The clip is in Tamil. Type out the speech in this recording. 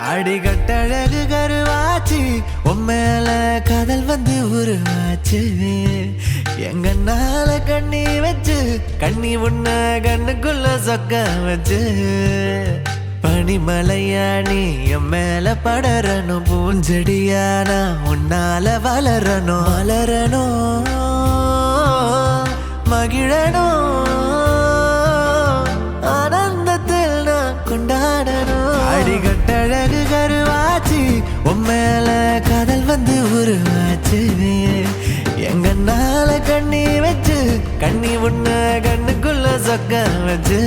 அடிகட்டழகு கருவாச்சு உம்மேல காதல் வந்து உருவாச்சு எங்கன்னால கண்ணி வச்சு கண்ணி உன்ன கண்ணுக்குள்ள சொக்க வச்சு பனிமலையா நீ என் மேல படரணும் பூஞ்செடியானா உன்னால வளரணும் வளரணும் மகிழணும் ஆனந்தத்தில் நான் கொண்டாடணும் அடிகட்டழகு கருவாச்சு உம்மேல காதல் வந்து உருவாச்சு எங்கன்னால கண்ணி வச்சு கண்ணி உன்ன கண்ணுக்குள்ள சொக்க வச்சு